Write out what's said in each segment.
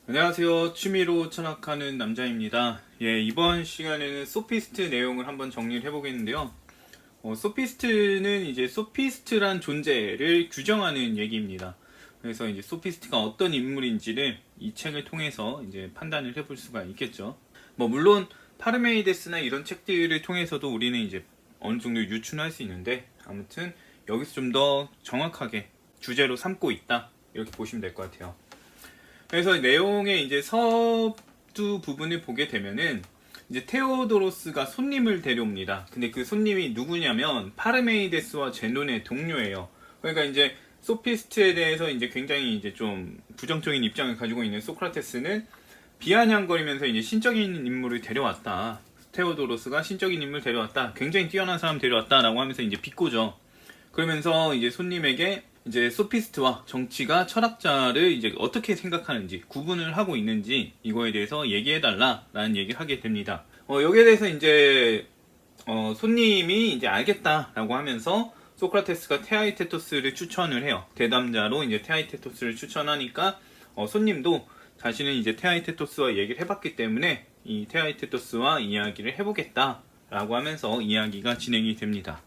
안녕하세요. 취미로 철학하는 남자입니다. 이번 시간에는 소피스트 내용을 한번 정리를 해보겠는데요. 소피스트는 이제 소피스트란 존재를 규정하는 얘기입니다. 그래서 이제 소피스트가 어떤 인물인지를 이 책을 통해서 이제 판단을 해볼 수가 있겠죠. 물론 파르메이데스나 이런 책들을 통해서도 우리는 이제 어느 정도 유추할 수 있는데, 아무튼 여기서 좀 더 정확하게 주제로 삼고 있다, 이렇게 보시면 될 것 같아요. 그래서 내용의 이제 서두 부분을 보게 되면은 이제 테오도로스가 손님을 데려옵니다. 근데 그 손님이 누구냐면 파르메이데스와 제논의 동료예요. 그러니까 이제 소피스트에 대해서 이제 굉장히 이제 좀 부정적인 입장을 가지고 있는 소크라테스는 비아냥거리면서 이제 신적인 인물을 데려왔다. 테오도로스가 신적인 인물을 데려왔다. 굉장히 뛰어난 사람 데려왔다라고 하면서 이제 비꼬죠. 그러면서 이제 손님에게 이제 소피스트와 정치가 철학자를 이제 어떻게 생각하는지, 구분을 하고 있는지 이거에 대해서 얘기해달라라는 얘기를 하게 됩니다. 여기에 대해서 이제 손님이 이제 알겠다라고 하면서 소크라테스가 테아이테토스를 추천을 해요. 대담자로 이제 테아이테토스를 추천하니까 손님도 자신은 이제 테아이테토스와 얘기를 해봤기 때문에 이 테아이테토스와 이야기를 해보겠다라고 하면서 이야기가 진행이 됩니다.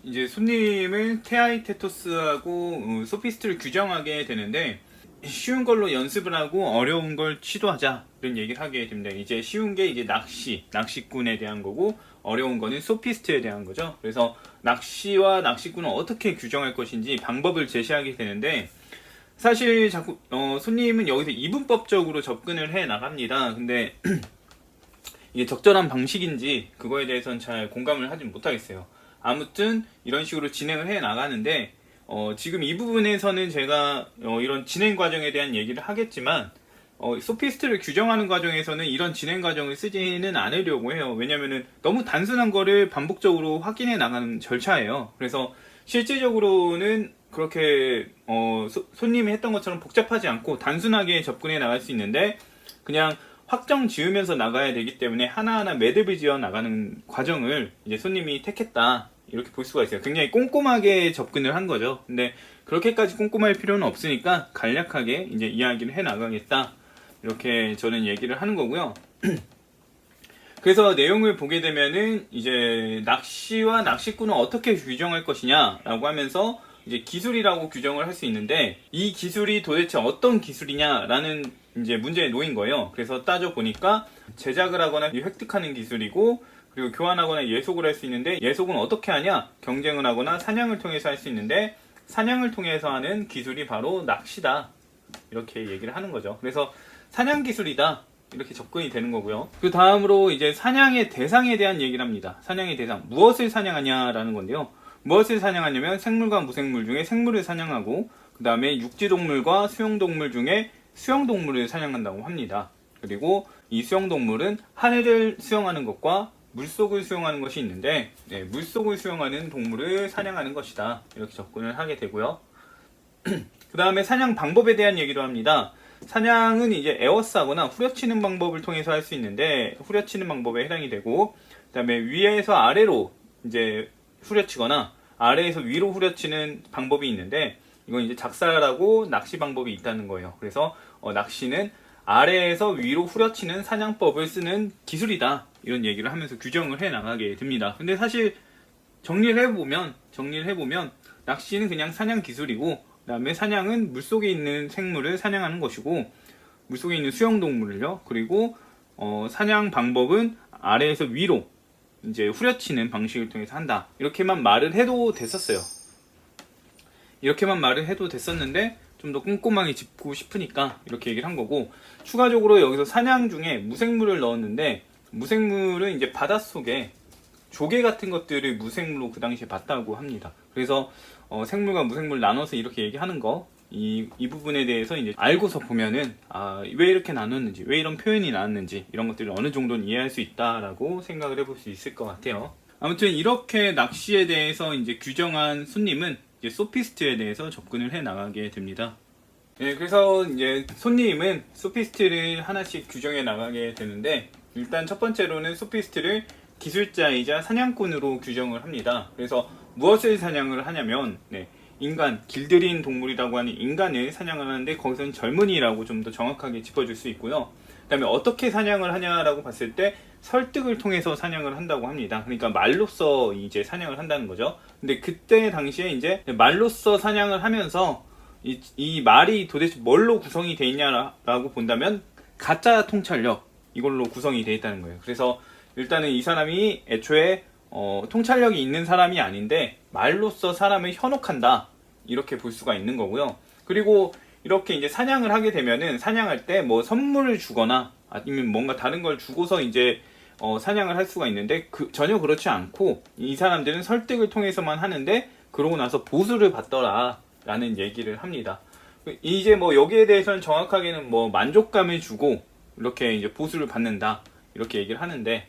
이제 손님을 테아이테토스하고 소피스트를 규정하게 되는데, 쉬운 걸로 연습을 하고 어려운 걸 시도하자, 이런 얘기를 하게 됩니다. 이제 쉬운 게 이제 낚시꾼에 대한 거고, 어려운 거는 소피스트에 대한 거죠. 그래서 낚시와 낚시꾼을 어떻게 규정할 것인지 방법을 제시하게 되는데, 사실 자꾸 손님은 여기서 이분법적으로 접근을 해 나갑니다. 근데 이게 적절한 방식인지 그거에 대해서는 잘 공감을 하지 못하겠어요. 아무튼 이런 식으로 진행을 해 나가는데, 지금 이 부분에서는 제가 이런 진행 과정에 대한 얘기를 하겠지만, 소피스트를 규정하는 과정에서는 이런 진행 과정을 쓰지는 않으려고 해요. 왜냐면은 너무 단순한 거를 반복적으로 확인해 나가는 절차예요. 그래서 실질적으로는 그렇게 손님이 했던 것처럼 복잡하지 않고 단순하게 접근해 나갈 수 있는데, 그냥 확정 지으면서 나가야 되기 때문에 하나하나 매듭을 지어 나가는 과정을 이제 손님이 택했다, 이렇게 볼 수가 있어요. 굉장히 꼼꼼하게 접근을 한 거죠. 근데 그렇게까지 꼼꼼할 필요는 없으니까 간략하게 이제 이야기를 해 나가겠다, 이렇게 저는 얘기를 하는 거고요. 그래서 내용을 보게 되면은 이제 낚시와 낚시꾼은 어떻게 규정할 것이냐라고 하면서 이제 기술이라고 규정을 할 수 있는데, 이 기술이 도대체 어떤 기술이냐라는 이제 문제에 놓인 거예요. 그래서 따져보니까 제작을 하거나 획득하는 기술이고, 그리고 교환하거나 예속을 할 수 있는데, 예속은 어떻게 하냐? 경쟁을 하거나 사냥을 통해서 할 수 있는데, 사냥을 통해서 하는 기술이 바로 낚시다, 이렇게 얘기를 하는 거죠. 그래서 사냥 기술이다, 이렇게 접근이 되는 거고요. 그 다음으로 이제 사냥의 대상에 대한 얘기를 합니다. 사냥의 대상, 무엇을 사냥하냐라는 건데요. 무엇을 사냥하냐면 생물과 무생물 중에 생물을 사냥하고, 그 다음에 육지동물과 수용동물 중에 수용동물을 사냥한다고 합니다. 그리고 이 수용동물은 하늘을 수영하는 것과 물속을 수영하는 것이 있는데, 물속을 수영하는 동물을 사냥하는 것이다, 이렇게 접근을 하게 되고요. 그 다음에 사냥 방법에 대한 얘기를 합니다. 사냥은 이제 에워싸거나 후려치는 방법을 통해서 할 수 있는데, 후려치는 방법에 해당이 되고, 그 다음에 위에서 아래로 이제 후려치거나 아래에서 위로 후려치는 방법이 있는데, 이건 이제 작살하고 낚시 방법이 있다는 거예요. 그래서 낚시는 아래에서 위로 후려치는 사냥법을 쓰는 기술이다, 이런 얘기를 하면서 규정을 해 나가게 됩니다. 근데 사실 정리를 해보면 낚시는 그냥 사냥 기술이고, 그 다음에 사냥은 물속에 있는 생물을 사냥하는 것이고, 물속에 있는 수영동물을요. 그리고 사냥 방법은 아래에서 위로 이제 후려치는 방식을 통해서 한다, 이렇게만 말을 해도 됐었어요. 이렇게만 말을 해도 됐었는데, 좀 더 꼼꼼하게 짚고 싶으니까 이렇게 얘기를 한 거고, 추가적으로 여기서 사냥 중에 무생물을 넣었는데, 무생물은 이제 바닷속에 조개 같은 것들을 무생물로 그 당시에 봤다고 합니다. 그래서 생물과 무생물 나눠서 이렇게 얘기하는 거, 이 부분에 대해서 이제 알고서 보면은 왜 이렇게 나눴는지, 왜 이런 표현이 나왔는지, 이런 것들을 어느 정도는 이해할 수 있다라고 생각을 해볼 수 있을 것 같아요. 아무튼 이렇게 낚시에 대해서 이제 규정한 손님은 이제 소피스트에 대해서 접근을 해 나가게 됩니다. 그래서 이제 손님은 소피스트를 하나씩 규정해 나가게 되는데, 일단 첫 번째로는 소피스트를 기술자이자 사냥꾼으로 규정을 합니다. 그래서 무엇을 사냥을 하냐면, 인간, 길들인 동물이라고 하는 인간을 사냥을 하는데 거기서는 젊은이라고 좀 더 정확하게 짚어줄 수 있고요. 그 다음에 어떻게 사냥을 하냐라고 봤을 때 설득을 통해서 사냥을 한다고 합니다. 그러니까 말로써 이제 사냥을 한다는 거죠. 근데 그때 당시에 이제 말로써 사냥을 하면서 이 말이 도대체 뭘로 구성이 되어 있냐라고 본다면 가짜 통찰력, 이걸로 구성이 되어 있다는 거예요. 그래서 일단은 이 사람이 애초에 통찰력이 있는 사람이 아닌데 말로써 사람을 현혹한다, 이렇게 볼 수가 있는 거고요. 그리고 이렇게 이제 사냥을 하게 되면은 사냥할 때 뭐 선물을 주거나 아니면 뭔가 다른 걸 주고서 이제 사냥을 할 수가 있는데 전혀 그렇지 않고 이 사람들은 설득을 통해서만 하는데 그러고 나서 보수를 받더라 라는 얘기를 합니다. 이제 뭐 여기에 대해서는 정확하게는 뭐 만족감을 주고 이렇게 이제 보수를 받는다, 이렇게 얘기를 하는데,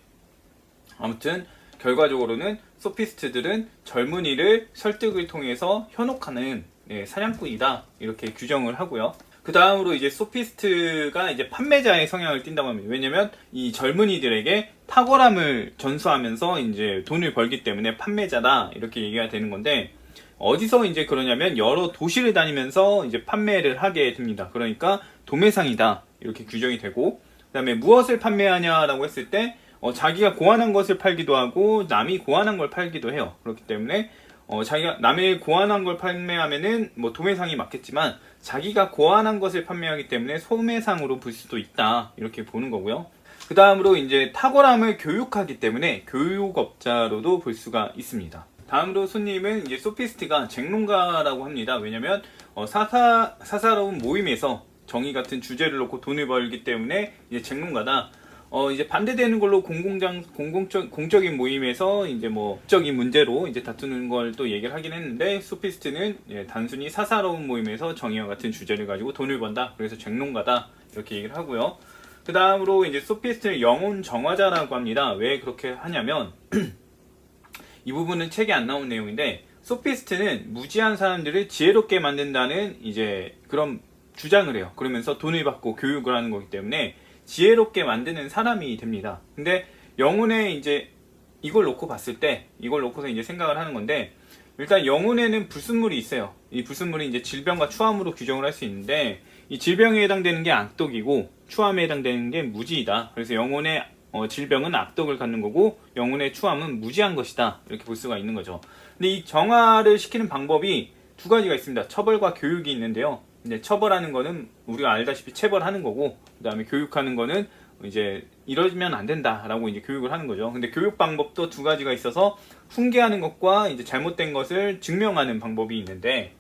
아무튼 결과적으로는 소피스트들은 젊은이를 설득을 통해서 현혹하는 사냥꾼이다, 이렇게 규정을 하고요. 그 다음으로 이제 소피스트가 이제 판매자의 성향을 띈다고 합니다. 왜냐면 이 젊은이들에게 탁월함을 전수하면서 이제 돈을 벌기 때문에 판매자다, 이렇게 얘기가 되는 건데, 어디서 이제 그러냐면 여러 도시를 다니면서 이제 판매를 하게 됩니다. 그러니까 도매상이다, 이렇게 규정이 되고, 그 다음에 무엇을 판매하냐라고 했을 때 자기가 고안한 것을 팔기도 하고 남이 고안한 걸 팔기도 해요. 그렇기 때문에 자기가 남의 고안한 걸 판매하면은 뭐 도매상이 맞겠지만 자기가 고안한 것을 판매하기 때문에 소매상으로 볼 수도 있다, 이렇게 보는 거고요. 그 다음으로 이제 탁월함을 교육하기 때문에 교육업자로도 볼 수가 있습니다. 다음으로 손님은 이제 소피스트가 쟁론가라고 합니다. 왜냐면 사사로운 모임에서 정의 같은 주제를 놓고 돈을 벌기 때문에 이제 쟁론가다. 이제 반대되는 걸로 공적인 모임에서 이제 뭐 법적인 문제로 이제 다투는 걸 또 얘기를 하긴 했는데, 소피스트는 단순히 사사로운 모임에서 정의와 같은 주제를 가지고 돈을 번다, 그래서 쟁론가다, 이렇게 얘기를 하고요. 그 다음으로 이제 소피스트는 영혼 정화자라고 합니다. 왜 그렇게 하냐면 이 부분은 책에 안 나온 내용인데, 소피스트는 무지한 사람들을 지혜롭게 만든다는 이제 그런 주장을 해요. 그러면서 돈을 받고 교육을 하는 거기 때문에 지혜롭게 만드는 사람이 됩니다. 근데 영혼에 이제 이걸 놓고 봤을 때, 이걸 놓고서 이제 생각을 하는 건데, 일단 영혼에는 불순물이 있어요. 이 불순물이 이제 질병과 추함으로 규정을 할 수 있는데, 이 질병에 해당되는 게 악독이고 추함에 해당되는 게 무지이다. 그래서 영혼의 질병은 악독을 갖는 거고 영혼의 추함은 무지한 것이다, 이렇게 볼 수가 있는 거죠. 근데 이 정화를 시키는 방법이 두 가지가 있습니다. 처벌과 교육이 있는데요. 근데 처벌하는 거는 우리가 알다시피 체벌하는 거고, 그 다음에 교육하는 거는 이제 이러면 안 된다라고 이제 교육을 하는 거죠. 근데 교육 방법도 두 가지가 있어서 훈계하는 것과 이제 잘못된 것을 증명하는 방법이 있는데,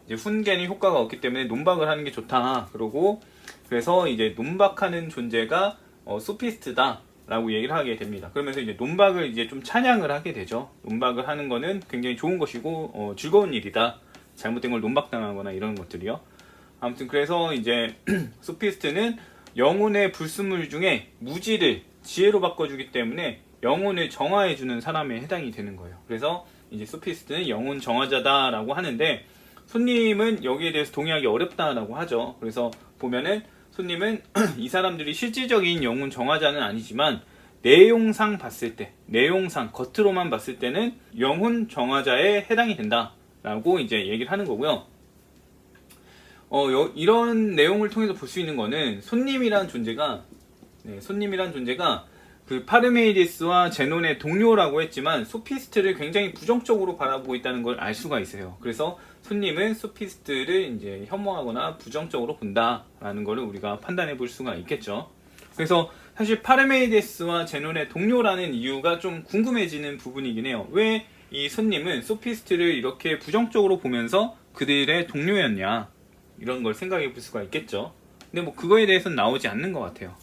이제 훈계는 효과가 없기 때문에 논박을 하는 게 좋다. 그러고 그래서 이제 논박하는 존재가 소피스트다, 라고 얘기를 하게 됩니다. 그러면서 이제 논박을 이제 좀 찬양을 하게 되죠. 논박을 하는 거는 굉장히 좋은 것이고 즐거운 일이다. 잘못된 걸 논박당하거나 이런 것들이요. 아무튼 그래서 이제 소피스트는 영혼의 불순물 중에 무지를 지혜로 바꿔주기 때문에 영혼을 정화해주는 사람에 해당이 되는 거예요. 그래서 이제 소피스트는 영혼 정화자다라고 하는데, 손님은 여기에 대해서 동의하기 어렵다라고 하죠. 그래서 보면은 손님은 이 사람들이 실질적인 영혼 정화자는 아니지만 내용상 봤을 때, 내용상 겉으로만 봤을 때는 영혼 정화자에 해당이 된다라고 이제 얘기를 하는 거고요. 이런 내용을 통해서 볼 수 있는 거는 손님이란 존재가 그 파르메이디스와 제논의 동료라고 했지만 소피스트를 굉장히 부정적으로 바라보고 있다는 걸 알 수가 있어요. 그래서 손님은 소피스트를 이제 혐오하거나 부정적으로 본다라는 걸 우리가 판단해 볼 수가 있겠죠. 그래서 사실 파르메이디스와 제논의 동료라는 이유가 좀 궁금해지는 부분이긴 해요. 왜 이 손님은 소피스트를 이렇게 부정적으로 보면서 그들의 동료였냐, 이런 걸 생각해 볼 수가 있겠죠. 근데 뭐 그거에 대해서는 나오지 않는 것 같아요.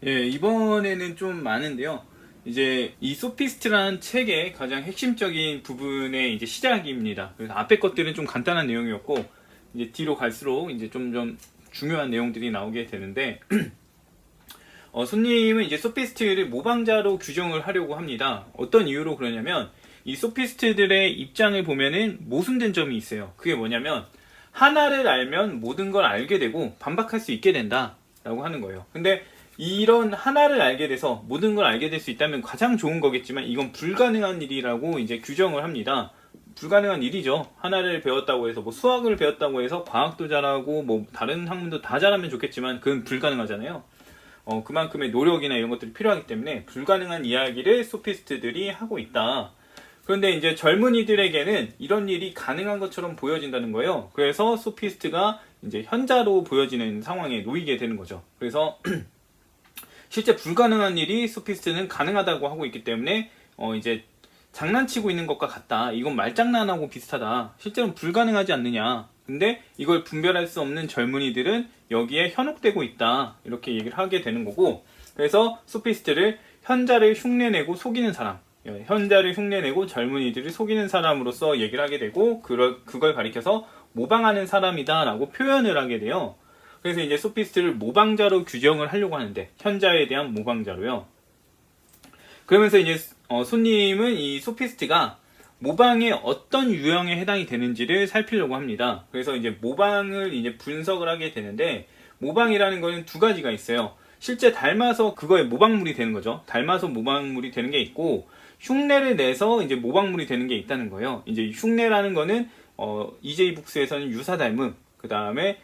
예, 이번에는 좀 많은데요. 이제 이 소피스트라는 책의 가장 핵심적인 부분의 이제 시작입니다. 그래서 앞에 것들은 좀 간단한 내용이었고, 이제 뒤로 갈수록 이제 좀 중요한 내용들이 나오게 되는데, 손님은 이제 소피스트를 모방자로 규정을 하려고 합니다. 어떤 이유로 그러냐면, 이 소피스트들의 입장을 보면은 모순된 점이 있어요. 그게 뭐냐면, 하나를 알면 모든 걸 알게 되고 반박할 수 있게 된다라고 하는 거예요. 근데 이런 하나를 알게 돼서 모든 걸 알게 될 수 있다면 가장 좋은 거겠지만 이건 불가능한 일이라고 이제 규정을 합니다. 불가능한 일이죠. 하나를 배웠다고 해서 뭐 수학을 배웠다고 해서 과학도 잘하고 뭐 다른 학문도 다 잘하면 좋겠지만 그건 불가능하잖아요. 그만큼의 노력이나 이런 것들이 필요하기 때문에 불가능한 이야기를 소피스트들이 하고 있다. 그런데 이제 젊은이들에게는 이런 일이 가능한 것처럼 보여진다는 거예요. 그래서 소피스트가 이제 현자로 보여지는 상황에 놓이게 되는 거죠. 그래서 실제 불가능한 일이 소피스트는 가능하다고 하고 있기 때문에 이제 장난치고 있는 것과 같다. 이건 말장난하고 비슷하다. 실제로는 불가능하지 않느냐. 근데 이걸 분별할 수 없는 젊은이들은 여기에 현혹되고 있다. 이렇게 얘기를 하게 되는 거고, 그래서 소피스트를 현자를 흉내내고 속이는 사람, 현자를 흉내내고 젊은이들을 속이는 사람으로서 얘기를 하게 되고, 그걸 가리켜서 모방하는 사람이다 라고 표현을 하게 돼요. 그래서 이제 소피스트를 모방자로 규정을 하려고 하는데, 현자에 대한 모방자로요. 그러면서 이제 손님은 이 소피스트가 모방의 어떤 유형에 해당이 되는지를 살피려고 합니다. 그래서 이제 모방을 이제 분석을 하게 되는데, 모방이라는 거는 두 가지가 있어요. 실제 닮아서 그거의 모방물이 되는 거죠. 닮아서 모방물이 되는 게 있고, 흉내를 내서 이제 모방물이 되는 게 있다는 거예요. 이제 흉내라는 거는 EJ 북스에서는 유사 닮음, 그 다음에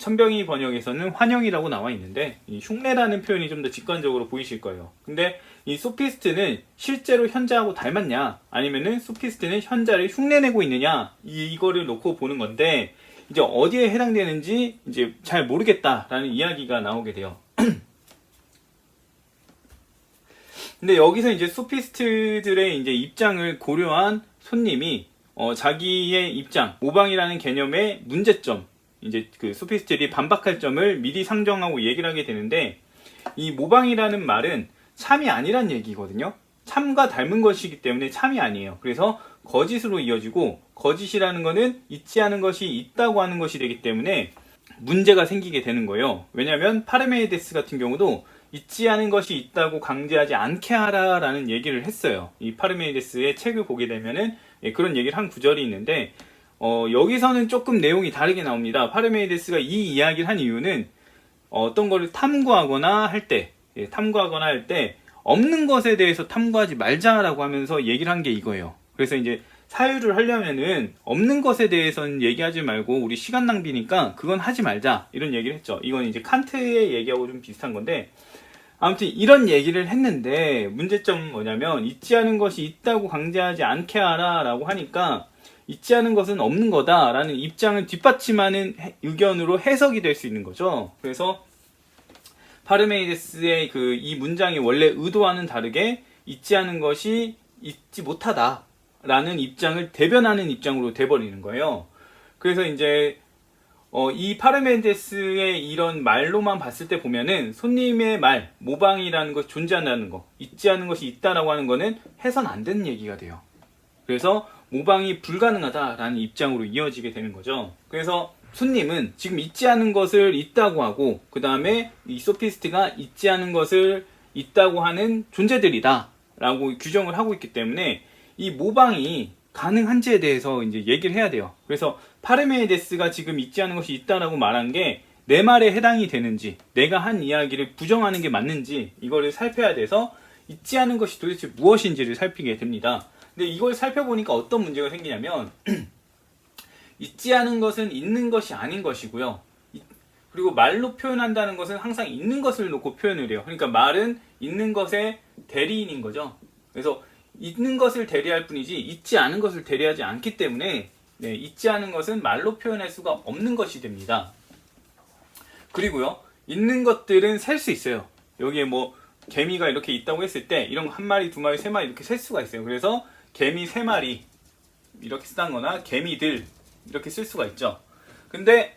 천병희 번역에서는 환영이라고 나와 있는데, 이 흉내라는 표현이 좀 더 직관적으로 보이실 거예요. 근데 이 소피스트는 실제로 현자하고 닮았냐, 아니면은 소피스트는 현자를 흉내내고 있느냐, 이거를 놓고 보는 건데, 이제 어디에 해당되는지 이제 잘 모르겠다라는 이야기가 나오게 돼요. 근데 여기서 이제 소피스트들의 이제 입장을 고려한 손님이 자기의 입장, 모방이라는 개념의 문제점, 이제 그 소피스트들이 반박할 점을 미리 상정하고 얘기를 하게 되는데, 이 모방이라는 말은 참이 아니란 얘기거든요. 참과 닮은 것이기 때문에 참이 아니에요. 그래서 거짓으로 이어지고, 거짓이라는 거는 있지 않은 것이 있다고 하는 것이 되기 때문에 문제가 생기게 되는 거예요. 왜냐하면 파르메이데스 같은 경우도 있지 않은 것이 있다고 강제하지 않게 하라라는 얘기를 했어요. 이 파르메이데스의 책을 보게 되면은 그런 얘기를 한 구절이 있는데, 여기서는 조금 내용이 다르게 나옵니다. 파르메이데스가 이 이야기를 한 이유는 어떤 거를 탐구하거나 할 때, 없는 것에 대해서 탐구하지 말자라고 하면서 얘기를 한 게 이거예요. 그래서 이제 사유를 하려면은 없는 것에 대해서는 얘기하지 말고 우리 시간 낭비니까 그건 하지 말자, 이런 얘기를 했죠. 이건 이제 칸트의 얘기하고 좀 비슷한 건데, 아무튼 이런 얘기를 했는데 문제점은 뭐냐면, 있지 않은 것이 있다고 강제하지 않게 하라 라고 하니까 있지 않은 것은 없는 거다 라는 입장을 뒷받침하는 의견으로 해석이 될 수 있는 거죠. 그래서 파르메이데스의 이 문장이 원래 의도와는 다르게 있지 않은 것이 있지 못하다 라는 입장을 대변하는 입장으로 돼버리는 거예요. 그래서 이제 이 파르메이데스의 이런 말로만 봤을 때 보면은 손님의 말, 모방이라는 것이 존재한다는 거, 있지 않은 것이 있다라고 하는 거는 해서는 안 되는 얘기가 돼요. 그래서 모방이 불가능하다라는 입장으로 이어지게 되는 거죠. 그래서 손님은 지금 있지 않은 것을 있다고 하고, 그 다음에 이 소피스트가 있지 않은 것을 있다고 하는 존재들이다 라고 규정을 하고 있기 때문에 이 모방이 가능한지에 대해서 이제 얘기를 해야 돼요. 그래서 파르메이데스가 지금 있지 않은 것이 있다라고 말한 게 내 말에 해당이 되는지, 내가 한 이야기를 부정하는 게 맞는지, 이거를 살펴야 돼서 있지 않은 것이 도대체 무엇인지를 살피게 됩니다. 근데 이걸 살펴보니까 어떤 문제가 생기냐면, 있지 않은 것은 있는 것이 아닌 것이고요. 그리고 말로 표현한다는 것은 항상 있는 것을 놓고 표현을 해요. 그러니까 말은 있는 것의 대리인인 거죠. 그래서 있는 것을 대리할 뿐이지 있지 않은 것을 대리하지 않기 때문에 있지 않은 것은 말로 표현할 수가 없는 것이 됩니다. 그리고요, 있는 것들은 셀 수 있어요. 여기에 뭐 개미가 이렇게 있다고 했을 때 이런 거 한 마리, 두 마리, 세 마리 이렇게 셀 수가 있어요. 그래서 개미 세 마리 이렇게 쓰거나 개미들 이렇게 쓸 수가 있죠. 근데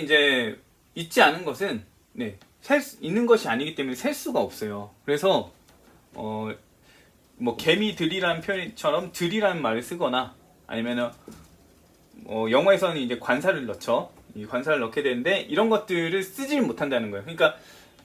이제 있지 않은 것은 있는 것이 아니기 때문에 셀 수가 없어요. 그래서 뭐 개미들이라는 표현처럼 들이라는 말을 쓰거나, 아니면은 영어에서는 이제 관사를 넣죠. 이 관사를 넣게 되는데 이런 것들을 쓰질 못한다는 거예요. 그러니까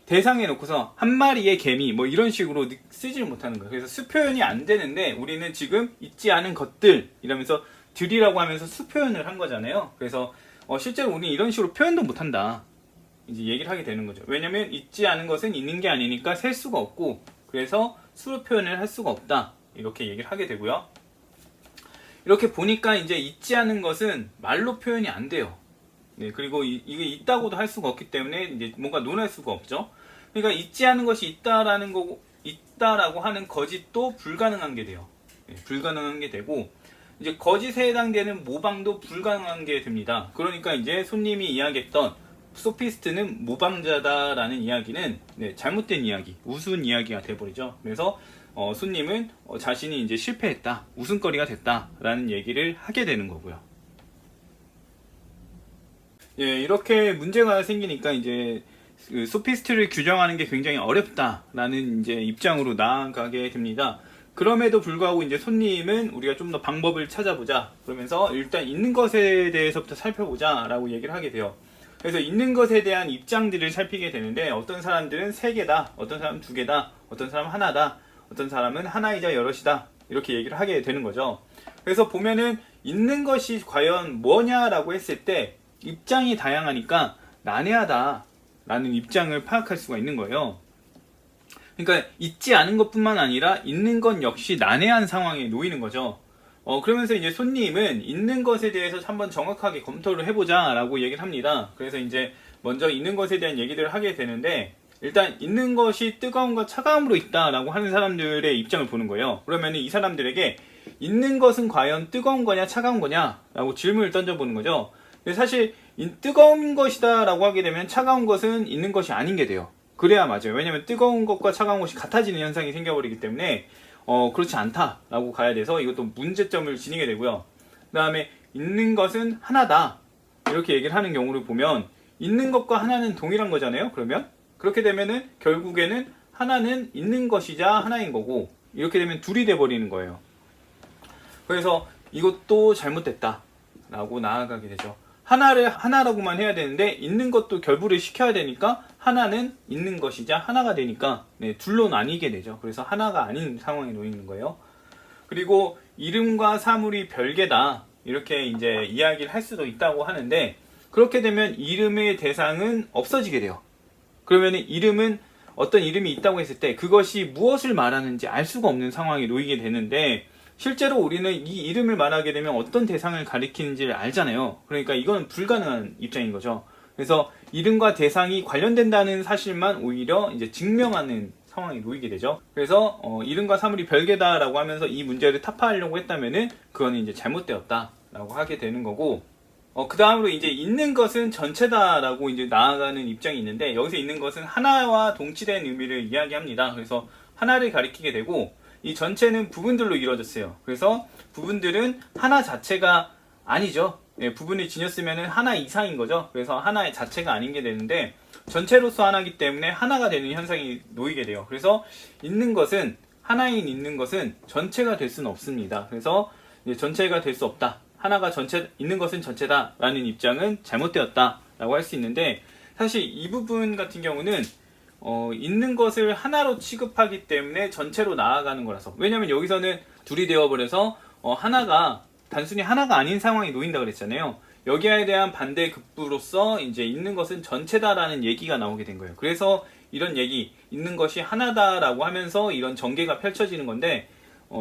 대상에 놓고서 한 마리의 개미 뭐 이런 식으로 쓰질 못하는 거예요. 그래서 수 표현이 안 되는데 우리는 지금 있지 않은 것들 이러면서 들이라고 하면서 수 표현을 한 거잖아요. 그래서 실제로 우리는 이런 식으로 표현도 못한다, 이제 얘기를 하게 되는 거죠. 왜냐면 있지 않은 것은 있는 게 아니니까 셀 수가 없고, 그래서 수로 표현을 할 수가 없다, 이렇게 얘기를 하게 되고요. 이렇게 보니까 이제 있지 않은 것은 말로 표현이 안 돼요. 네, 그리고 이게 있다고도 할 수가 없기 때문에 이제 뭔가 논할 수가 없죠. 그러니까 있지 않은 것이 있다라는 거고, 있다라고 하는 거짓도 불가능한 게 돼요. 네, 불가능한 게 되고, 이제 거짓에 해당되는 모방도 불가능한 게 됩니다. 그러니까 이제 손님이 이야기했던 소피스트는 모방자다라는 이야기는 네, 잘못된 이야기, 우스운 이야기가 돼버리죠. 그래서 손님은 자신이 이제 실패했다, 웃음거리가 됐다라는 얘기를 하게 되는 거고요. 예, 이렇게 문제가 생기니까 이제 그 소피스트를 규정하는 게 굉장히 어렵다라는 이제 입장으로 나아가게 됩니다. 그럼에도 불구하고 이제 손님은 우리가 좀 더 방법을 찾아보자, 그러면서 일단 있는 것에 대해서부터 살펴보자라고 얘기를 하게 돼요. 그래서 있는 것에 대한 입장들을 살피게 되는데, 어떤 사람들은 3개다, 어떤 사람은 2개다, 어떤 사람은 하나다, 어떤 사람은 하나이자 여럿이다, 이렇게 얘기를 하게 되는 거죠. 그래서 보면은 있는 것이 과연 뭐냐라고 했을 때 입장이 다양하니까 난해하다 라는 입장을 파악할 수가 있는 거예요. 그러니까 있지 않은 것뿐만 아니라 있는 것 역시 난해한 상황에 놓이는 거죠. 그러면서 이제 손님은 있는 것에 대해서 한번 정확하게 검토를 해보자 라고 얘기를 합니다. 그래서 이제 먼저 있는 것에 대한 얘기들을 하게 되는데, 일단 있는 것이 뜨거움과 차가움으로 있다라고 하는 사람들의 입장을 보는 거예요. 그러면 이 사람들에게 있는 것은 과연 뜨거운 거냐 차가운 거냐 라고 질문을 던져보는 거죠. 근데 사실 뜨거운 것이다 라고 하게 되면 차가운 것은 있는 것이 아닌 게 돼요. 그래야 맞아요. 왜냐면 뜨거운 것과 차가운 것이 같아지는 현상이 생겨버리기 때문에 그렇지 않다라고 가야 돼서 이것도 문제점을 지니게 되고요. 그 다음에 있는 것은 하나다 이렇게 얘기를 하는 경우를 보면, 있는 것과 하나는 동일한 거잖아요. 그러면 그렇게 되면은 결국에는 하나는 있는 것이자 하나인 거고, 이렇게 되면 둘이 돼버리는 거예요. 그래서 이것도 잘못됐다 라고 나아가게 되죠. 하나를 하나라고만 해야 되는데 있는 것도 결부를 시켜야 되니까 하나는 있는 것이자 하나가 되니까 네, 둘로 나뉘게 되죠. 그래서 하나가 아닌 상황에 놓이는 거예요. 그리고 이름과 사물이 별개다 이렇게 이제 이야기를 할 수도 있다고 하는데, 그렇게 되면 이름의 대상은 없어지게 돼요. 그러면 이름은 어떤 이름이 있다고 했을 때 그것이 무엇을 말하는지 알 수가 없는 상황에 놓이게 되는데, 실제로 우리는 이 이름을 말하게 되면 어떤 대상을 가리키는지를 알잖아요. 그러니까 이건 불가능한 입장인 거죠. 그래서 이름과 대상이 관련된다는 사실만 오히려 이제 증명하는 상황에 놓이게 되죠. 그래서 이름과 사물이 별개다라고 하면서 이 문제를 타파하려고 했다면은 그거는 이제 잘못되었다라고 하게 되는 거고, 그 다음으로 이제 있는 것은 전체다라고 이제 나아가는 입장이 있는데, 여기서 있는 것은 하나와 동치된 의미를 이야기합니다. 그래서 하나를 가리키게 되고, 이 전체는 부분들로 이루어졌어요. 그래서 부분들은 하나 자체가 아니죠. 예, 부분을 지녔으면 하나 이상인 거죠. 그래서 하나의 자체가 아닌 게 되는데, 전체로서 하나이기 때문에 하나가 되는 현상이 놓이게 돼요. 그래서 있는 것은, 하나인 있는 것은 전체가 될 수는 없습니다. 그래서 전체가 될 수 없다, 하나가 전체, 있는 것은 전체다 라는 입장은 잘못되었다 라고 할 수 있는데, 사실 이 부분 같은 경우는 있는 것을 하나로 취급하기 때문에 전체로 나아가는 거라서, 왜냐면 여기서는 둘이 되어버려서 하나가 단순히 하나가 아닌 상황이 놓인다 그랬잖아요. 여기에 대한 반대급부로서 이제 있는 것은 전체다라는 얘기가 나오게 된 거예요. 그래서 이런 얘기, 있는 것이 하나다라고 하면서 이런 전개가 펼쳐지는 건데,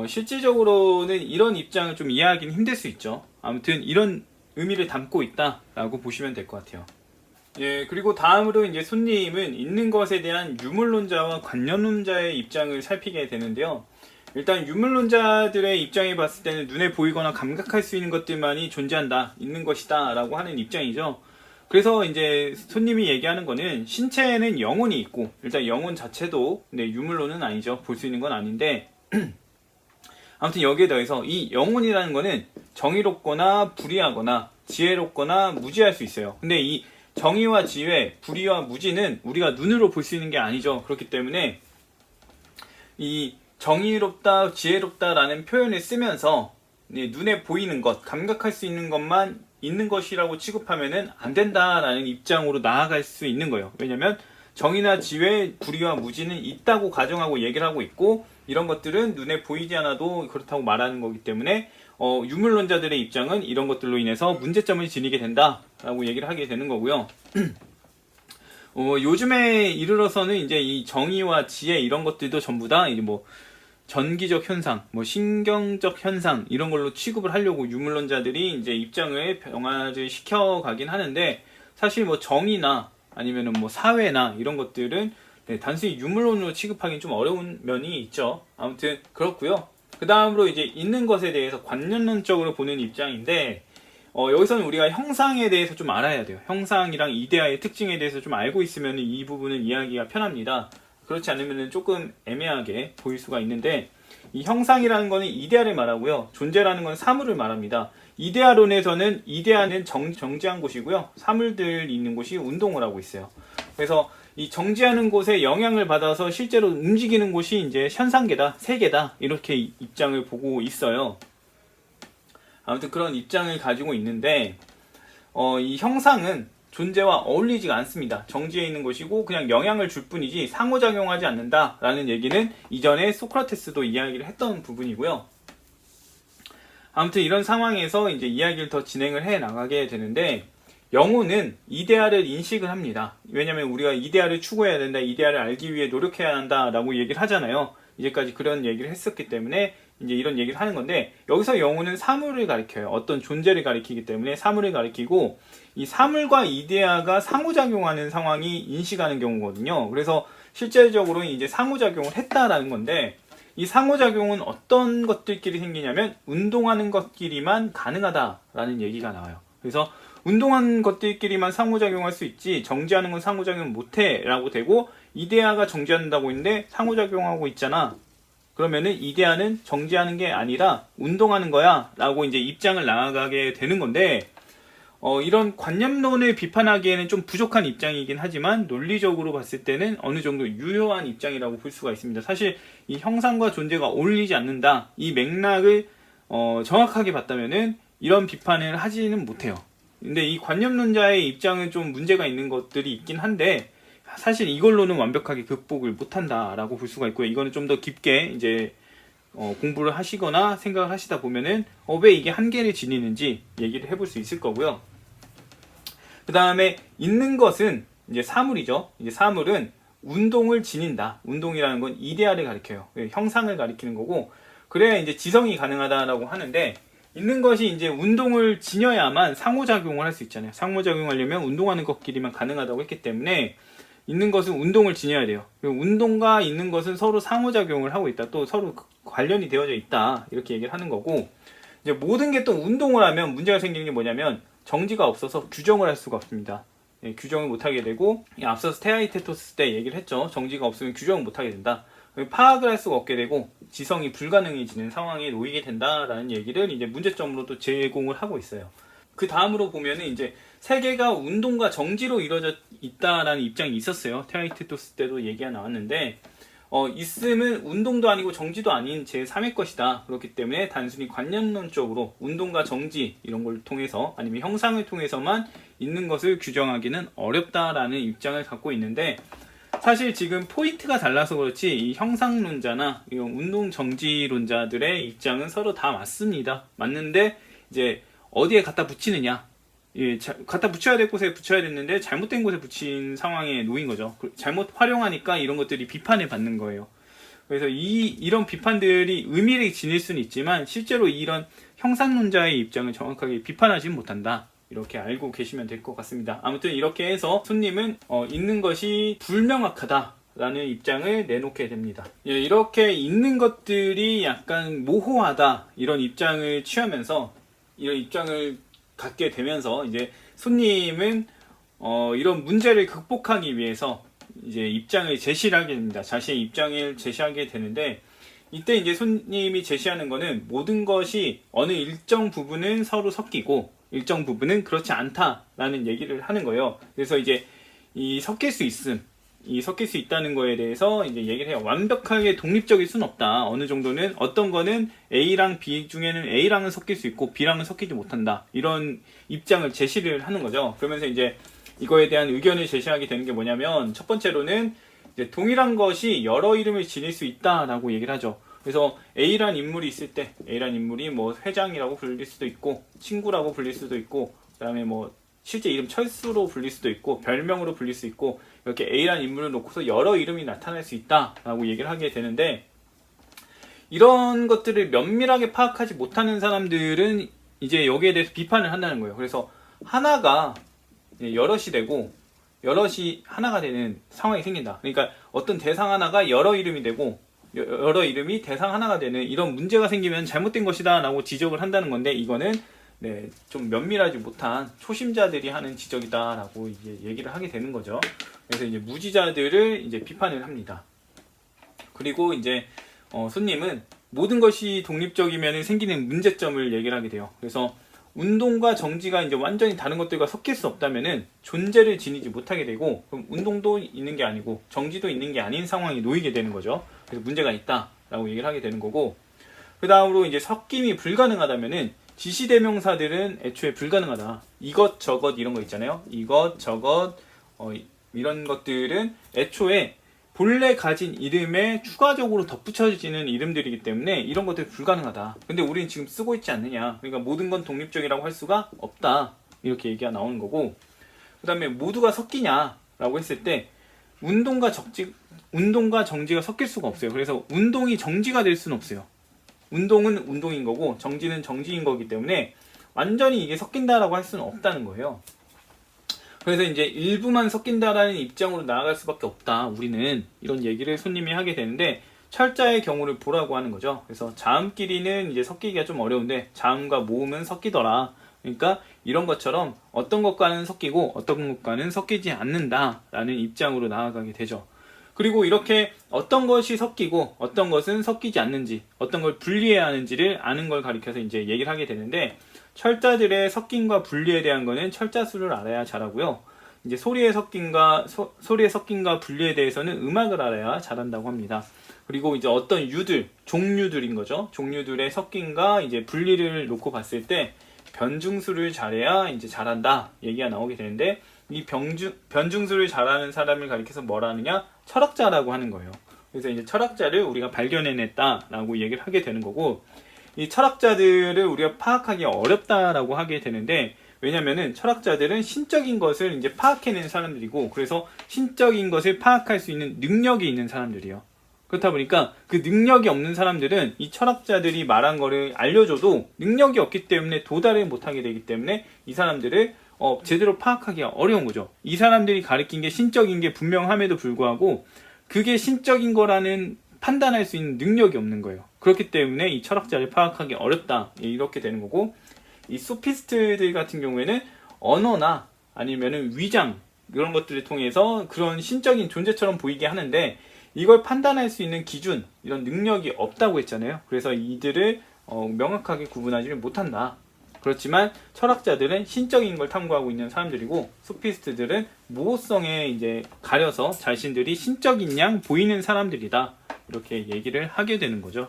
실질적으로는 이런 입장을 좀 이해하기는 힘들 수 있죠. 아무튼 이런 의미를 담고 있다라고 보시면 될 것 같아요. 예, 그리고 다음으로 이제 손님은 있는 것에 대한 유물론자와 관념론자의 입장을 살피게 되는데요. 일단 유물론자들의 입장에 봤을 때는 눈에 보이거나 감각할 수 있는 것들만이 존재한다, 있는 것이다 라고 하는 입장이죠. 그래서 이제 손님이 얘기하는 거는 신체에는 영혼이 있고, 일단 영혼 자체도 유물론은 아니죠. 볼 수 있는 건 아닌데, 아무튼 여기에 더해서 이 영혼이라는 거는 정의롭거나 불의하거나 지혜롭거나 무지할 수 있어요. 근데 이 정의와 지혜, 불의와 무지는 우리가 눈으로 볼 수 있는 게 아니죠. 그렇기 때문에 이 정의롭다, 지혜롭다라는 표현을 쓰면서 눈에 보이는 것, 감각할 수 있는 것만 있는 것이라고 취급하면은 안 된다라는 입장으로 나아갈 수 있는 거예요. 왜냐면 정의나 지혜, 불의와 무지는 있다고 가정하고 얘기를 하고 있고, 이런 것들은 눈에 보이지 않아도 그렇다고 말하는 거기 때문에 유물론자들의 입장은 이런 것들로 인해서 문제점을 지니게 된다라고 얘기를 하게 되는 거고요. 요즘에 이르러서는 이제 이 정의와 지혜 이런 것들도 전부 다 이제 뭐 전기적 현상, 뭐 신경적 현상 이런 걸로 취급을 하려고 유물론자들이 이제 입장을 병화를 시켜가긴 하는데, 사실 뭐 정의나 아니면은 뭐 사회나 이런 것들은 단순히 유물론으로 취급하기는 좀 어려운 면이 있죠. 아무튼 그렇고요. 그 다음으로 이제 있는 것에 대해서 관념론적으로 보는 입장인데, 여기서는 우리가 형상에 대해서 좀 알아야 돼요. 형상이랑 이데아의 특징에 대해서 좀 알고 있으면 이 부분은 이해하기가 편합니다. 그렇지 않으면 조금 애매하게 보일 수가 있는데, 이 형상이라는 거는 이데아를 말하고요. 존재라는 건 사물을 말합니다. 이데아론에서는 이데아는 정지한 곳이고요. 사물들이 있는 곳이 운동을 하고 있어요. 그래서 이 정지하는 곳에 영향을 받아서 실제로 움직이는 곳이 이제 현상계다, 세계다, 이렇게 입장을 보고 있어요. 아무튼 그런 입장을 가지고 있는데, 이 형상은 존재와 어울리지가 않습니다. 정지해 있는 것이고 그냥 영향을 줄 뿐이지 상호작용하지 않는다라는 얘기는 이전에 소크라테스도 이야기를 했던 부분이고요. 아무튼 이런 상황에서 이제 이야기를 더 진행을 해 나가게 되는데, 영혼은 이데아를 인식을 합니다. 왜냐면 우리가 이데아를 추구해야 된다, 이데아를 알기 위해 노력해야 한다라고 얘기를 하잖아요. 이제까지 그런 얘기를 했었기 때문에 이제 이런 얘기를 하는 건데, 여기서 영혼은 사물을 가리켜요. 어떤 존재를 가리키기 때문에 사물을 가리키고, 이 사물과 이데아가 상호작용하는 상황이 인식하는 경우거든요. 그래서 실제적으로 이제 상호작용을 했다라는 건데, 이 상호작용은 어떤 것들끼리 생기냐면 운동하는 것끼리만 가능하다라는 얘기가 나와요. 그래서 운동하는 것들끼리만 상호작용할 수 있지 정지하는 건 상호작용 못해 라고 되고, 이데아가 정지한다고 했는데 상호작용하고 있잖아, 그러면은 이데아는 정지하는 게 아니라 운동하는 거야 라고 이제 입장을 나아가게 되는 건데, 이런 관념론을 비판하기에는 좀 부족한 입장이긴 하지만 논리적으로 봤을 때는 어느 정도 유효한 입장이라고 볼 수가 있습니다. 사실 이 형상과 존재가 어울리지 않는다, 이 맥락을 정확하게 봤다면은 이런 비판을 하지는 못해요. 근데 이 관념론자의 입장은 좀 문제가 있는 것들이 있긴 한데, 사실 이걸로는 완벽하게 극복을 못한다라고 볼 수가 있고요. 이거는 좀 더 깊게 이제 공부를 하시거나 생각을 하시다 보면은 왜 이게 한계를 지니는지 얘기를 해볼 수 있을 거고요. 그 다음에 있는 것은 이제 사물이죠. 이제 사물은 운동을 지닌다. 운동이라는 건 이데아를 가리켜요. 형상을 가리키는 거고, 그래야 이제 지성이 가능하다라고 하는데, 있는 것이 이제 운동을 지녀야만 상호작용을 할 수 있잖아요. 상호작용하려면 운동하는 것끼리만 가능하다고 했기 때문에 있는 것은 운동을 지녀야 돼요. 그리고 운동과 있는 것은 서로 상호작용을 하고 있다, 또 서로 관련이 되어져 있다, 이렇게 얘기를 하는 거고, 이제 모든 게 또 운동을 하면 문제가 생기는 게 뭐냐면 정지가 없어서 규정을 할 수가 없습니다. 규정을 못하게 되고, 앞서서 테아이테토스 때 얘기를 했죠. 정지가 없으면 규정을 못하게 된다. 파악을 할 수가 없게 되고 지성이 불가능해지는 상황에 놓이게 된다라는 얘기를 이제 문제점으로 또 제공을 하고 있어요. 그 다음으로 보면은 이제 세계가 운동과 정지로 이루어져 있다라는 입장이 있었어요. 테아이테토스 때도 얘기가 나왔는데, 있음은 운동도 아니고 정지도 아닌 제3의 것이다. 그렇기 때문에 단순히 관념론적으로 운동과 정지 이런 걸 통해서 아니면 형상을 통해서만 있는 것을 규정하기는 어렵다라는 입장을 갖고 있는데, 사실 지금 포인트가 달라서 그렇지 이 형상론자나 이런 운동 정지론자들의 입장은 서로 다 맞습니다. 맞는데 이제 어디에 갖다 붙이느냐, 갖다 붙여야 될 곳에 붙여야 됐는데 잘못된 곳에 붙인 상황에 놓인 거죠. 잘못 활용하니까 이런 것들이 비판을 받는 거예요. 그래서 이런 비판들이 의미를 지닐 수는 있지만 실제로 이런 형상론자의 입장을 정확하게 비판하지는 못한다, 이렇게 알고 계시면 될 것 같습니다. 아무튼 이렇게 해서 손님은 있는 것이 불명확하다라는 입장을 내놓게 됩니다. 이렇게 있는 것들이 약간 모호하다, 이런 입장을 취하면서 이런 입장을 갖게 되면서 이제 손님은 이런 문제를 극복하기 위해서 이제 입장을 제시를 하게 됩니다. 자신의 입장을 제시하게 되는데, 이때 이제 손님이 제시하는 거는 모든 것이 어느 일정 부분은 서로 섞이고 일정 부분은 그렇지 않다라는 얘기를 하는 거예요. 그래서 이제 이 섞일 수 있다는 거에 대해서 이제 얘기를 해요. 완벽하게 독립적일 수는 없다. 어느 정도는 어떤 거는 A랑 B 중에는 A랑은 섞일 수 있고 B랑은 섞이지 못한다, 이런 입장을 제시를 하는 거죠. 그러면서 이제 이거에 대한 의견을 제시하게 되는 게 뭐냐면, 첫 번째로는 이제 동일한 것이 여러 이름을 지닐 수 있다라고 얘기를 하죠. 그래서 A란 인물이 있을 때 A란 인물이 뭐 회장이라고 불릴 수도 있고 친구라고 불릴 수도 있고, 그 다음에 뭐 실제 이름 철수로 불릴 수도 있고 별명으로 불릴 수 있고, 이렇게 A란 인물을 놓고서 여러 이름이 나타날 수 있다라고 얘기를 하게 되는데, 이런 것들을 면밀하게 파악하지 못하는 사람들은 이제 여기에 대해서 비판을 한다는 거예요. 그래서 하나가 여럿이 되고 여럿이 하나가 되는 상황이 생긴다. 그러니까 어떤 대상 하나가 여러 이름이 되고 여러 이름이 대상 하나가 되는 이런 문제가 생기면 잘못된 것이다 라고 지적을 한다는 건데, 이거는 좀 면밀하지 못한 초심자들이 하는 지적이다 라고 이제 얘기를 하게 되는 거죠. 그래서 이제 무지자들을 이제 비판을 합니다. 그리고 이제 손님은 모든 것이 독립적이면 생기는 문제점을 얘기를 하게 돼요. 그래서 운동과 정지가 이제 완전히 다른 것들과 섞일 수 없다면은 존재를 지니지 못하게 되고, 그럼 운동도 있는 게 아니고 정지도 있는 게 아닌 상황이 놓이게 되는 거죠. 그래서 문제가 있다라고 얘기를 하게 되는 거고, 그 다음으로 이제 섞임이 불가능하다면은 지시대명사들은 애초에 불가능하다. 이것 저것 이런 거 있잖아요. 이것 저것 이런 것들은 애초에 본래 가진 이름에 추가적으로 덧붙여지는 이름들이기 때문에 이런 것들이 불가능하다. 근데 우리는 지금 쓰고 있지 않느냐. 그러니까 모든 건 독립적이라고 할 수가 없다. 이렇게 얘기가 나오는 거고, 그 다음에 모두가 섞이냐라고 했을 때 운동과 정지가 섞일 수가 없어요. 그래서 운동이 정지가 될 수는 없어요. 운동은 운동인 거고 정지는 정지인 거기 때문에 완전히 이게 섞인다라고 할 수는 없다는 거예요. 그래서 이제 일부만 섞인다라는 입장으로 나아갈 수밖에 없다. 우리는 이런 얘기를 손님이 하게 되는데, 철자의 경우를 보라고 하는 거죠. 그래서 자음끼리는 이제 섞이기가 좀 어려운데 자음과 모음은 섞이더라. 그러니까 이런 것처럼 어떤 것과는 섞이고 어떤 것과는 섞이지 않는다라는 입장으로 나아가게 되죠. 그리고 이렇게 어떤 것이 섞이고 어떤 것은 섞이지 않는지, 어떤 걸 분리해야 하는지를 아는 걸 가리켜서 이제 얘기를 하게 되는데, 철자들의 섞임과 분리에 대한 거는 철자수를 알아야 잘하고요. 이제 소리의 섞임과 분리에 대해서는 음악을 알아야 잘한다고 합니다. 그리고 이제 어떤 종류들인 거죠. 종류들의 섞임과 이제 분리를 놓고 봤을 때 변중수를 잘해야 이제 잘한다 얘기가 나오게 되는데, 이 변중수를 잘하는 사람을 가리켜서 뭐라 하느냐? 철학자라고 하는 거예요. 그래서 이제 철학자를 우리가 발견해냈다라고 얘기를 하게 되는 거고, 이 철학자들을 우리가 파악하기 어렵다라고 하게 되는데, 왜냐면은 철학자들은 신적인 것을 이제 파악해낸 사람들이고, 그래서 신적인 것을 파악할 수 있는 능력이 있는 사람들이에요. 그렇다 보니까 그 능력이 없는 사람들은 이 철학자들이 말한 거를 알려줘도 능력이 없기 때문에 도달을 못하게 되기 때문에 이 사람들을 제대로 파악하기가 어려운 거죠. 이 사람들이 가르친 게 신적인 게 분명함에도 불구하고 그게 신적인 거라는 판단할 수 있는 능력이 없는 거예요. 그렇기 때문에 이 철학자를 파악하기 어렵다. 이렇게 되는 거고, 이 소피스트들 같은 경우에는 언어나 아니면은 위장 이런 것들을 통해서 그런 신적인 존재처럼 보이게 하는데, 이걸 판단할 수 있는 기준, 이런 능력이 없다고 했잖아요. 그래서 이들을 명확하게 구분하지를 못한다. 그렇지만 철학자들은 신적인 걸 탐구하고 있는 사람들이고, 소피스트들은 모호성에 이제 가려서 자신들이 신적인 양 보이는 사람들이다. 이렇게 얘기를 하게 되는 거죠.